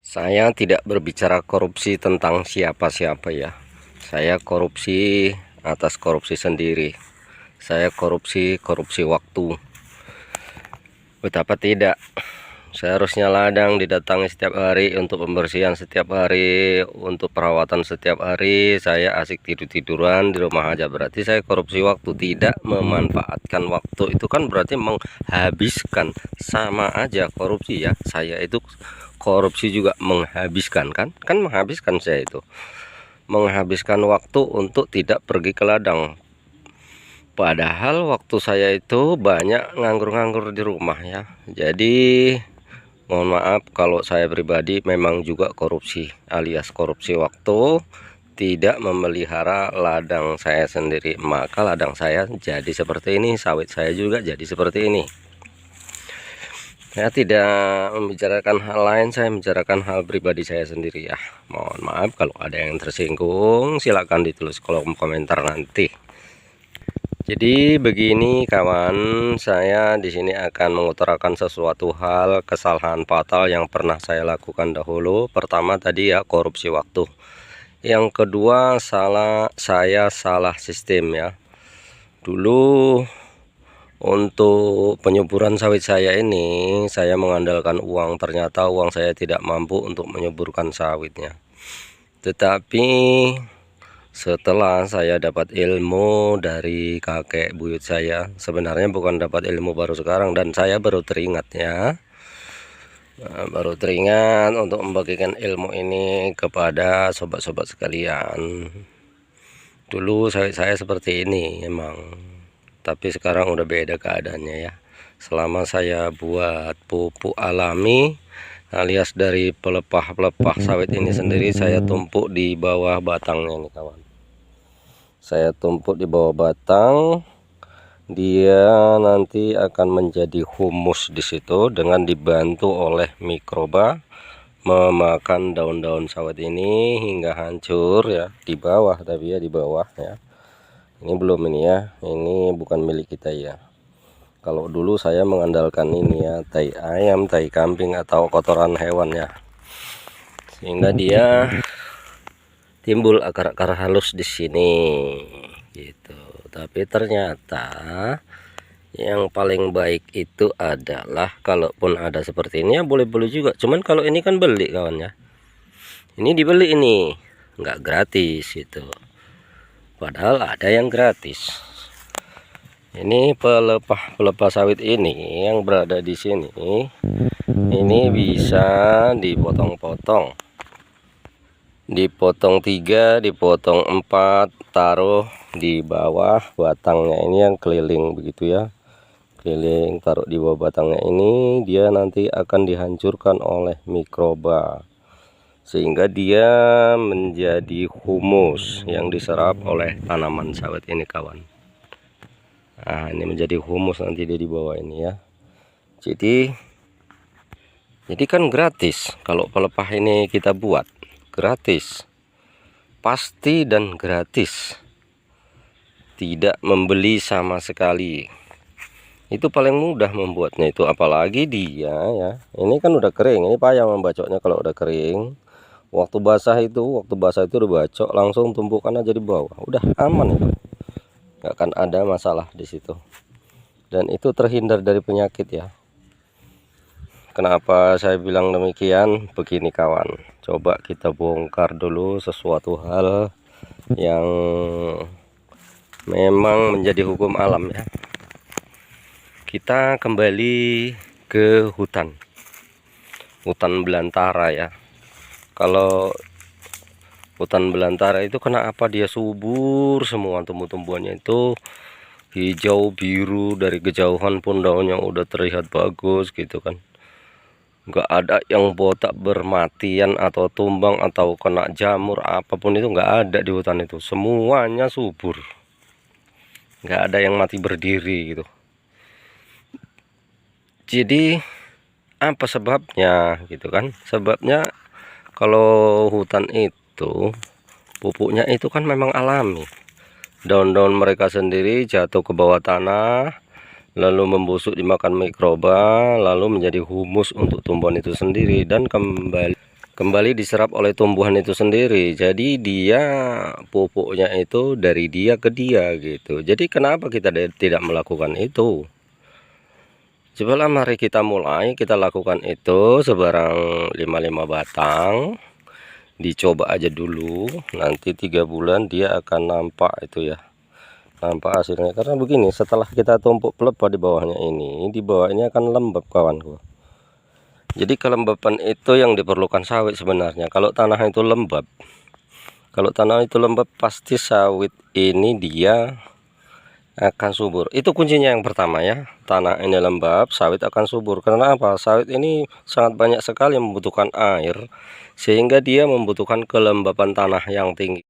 Saya tidak berbicara korupsi tentang siapa-siapa ya. Saya korupsi atas korupsi sendiri. Saya korupsi waktu. Betapa tidak. Seharusnya ladang didatangi setiap hari untuk pembersihan setiap hari, untuk perawatan setiap hari. Saya asik tidur-tiduran di rumah aja. Berarti saya korupsi waktu, tidak memanfaatkan waktu. Itu kan berarti menghabiskan, sama aja korupsi ya. Saya itu korupsi juga menghabiskan, kan menghabiskan. Saya itu menghabiskan waktu untuk tidak pergi ke ladang, padahal waktu saya itu banyak nganggur-nganggur di rumah ya. Jadi mohon maaf kalau saya pribadi memang juga korupsi, alias korupsi waktu, tidak memelihara ladang saya sendiri, maka ladang saya jadi seperti ini, sawit saya juga jadi seperti ini. Saya tidak membicarakan hal lain, saya membicarakan hal pribadi saya sendiri ya. Mohon maaf kalau ada yang tersinggung, silakan ditulis kolom komentar nanti. Jadi begini kawan, saya di sini akan mengutarakan sesuatu hal kesalahan fatal yang pernah saya lakukan dahulu. Pertama tadi ya, korupsi waktu. Yang kedua, saya salah sistem ya. Dulu untuk penyuburan sawit saya ini, saya mengandalkan uang. Ternyata uang saya tidak mampu untuk menyuburkan sawitnya. Tetapi setelah saya dapat ilmu dari kakek buyut saya, sebenarnya bukan dapat ilmu baru sekarang, dan saya baru teringat ya, baru teringat untuk membagikan ilmu ini kepada sobat-sobat sekalian. Dulu saya seperti ini emang, tapi sekarang udah beda keadaannya ya. Selama saya buat pupuk alami alias dari pelepah-pelepah sawit ini sendiri, saya tumpuk di bawah batangnya nih kawan. Saya tumpuk di bawah batang, dia nanti akan menjadi humus di situ dengan dibantu oleh mikroba memakan daun-daun sawit ini hingga hancur ya di bawah. Tapi ya di bawah ya, ini belum ini ya, ini bukan milik kita ya. Kalau dulu saya mengandalkan ini ya, tai ayam, tai kambing atau kotoran hewan ya, sehingga dia timbul akar-akar halus di sini gitu. Tapi ternyata yang paling baik itu adalah kalaupun ada seperti ini ya boleh-boleh juga. Cuman kalau ini kan beli kawan ya, ini dibeli, ini nggak gratis gitu, padahal ada yang gratis. Ini pelepah sawit ini yang berada di sini, ini bisa dipotong-potong, dipotong 3, dipotong 4, taruh di bawah batangnya ini yang keliling begitu ya, keliling, taruh di bawah batangnya ini. Dia nanti akan dihancurkan oleh mikroba sehingga dia menjadi humus yang diserap oleh tanaman sawit ini kawan. Nah, ini menjadi humus nanti dia di bawah ini ya. Jadi kan gratis kalau pelepah ini kita buat, gratis, pasti dan gratis, tidak membeli sama sekali. Itu paling mudah membuatnya itu, apalagi dia ya, ini kan udah kering, ini payah membacoknya kalau udah kering. Waktu basah itu udah bacok, langsung tumpukan aja di bawah, udah aman itu, nggak akan ada masalah di situ, dan itu terhindar dari penyakit ya. Kenapa saya bilang demikian? Begini kawan, coba kita bongkar dulu sesuatu hal yang memang menjadi hukum alam ya. Kita kembali ke hutan belantara ya. Kalau hutan belantara itu kenapa dia subur semua, tumbuh-tumbuhannya itu hijau biru, dari kejauhan pun daunnya udah terlihat bagus gitu kan. Nggak ada yang botak bermatian atau tumbang atau kena jamur apapun, itu nggak ada di hutan itu, semuanya subur, nggak ada yang mati berdiri gitu. Jadi apa sebabnya gitu kan? Sebabnya kalau hutan itu pupuknya itu kan memang alami, daun-daun mereka sendiri jatuh ke bawah tanah, lalu membusuk dimakan mikroba, lalu menjadi humus untuk tumbuhan itu sendiri dan kembali kembali diserap oleh tumbuhan itu sendiri. Jadi dia pupuknya itu dari dia ke dia gitu. Jadi kenapa kita tidak melakukan itu? Cobalah mari kita mulai, kita lakukan itu sebarang 5 batang. Dicoba aja dulu, nanti 3 bulan dia akan nampak itu ya, nampak hasilnya. Karena begini, setelah kita tumpuk pelepah di bawahnya ini, di bawah ini akan lembab kawanku. Jadi kelembapan itu yang diperlukan sawit sebenarnya. Kalau tanah itu lembab, pasti sawit ini dia akan subur. Itu kuncinya yang pertama ya. Tanah ini lembab, sawit akan subur. Karena apa? Sawit ini sangat banyak sekali membutuhkan air, sehingga dia membutuhkan kelembapan tanah yang tinggi.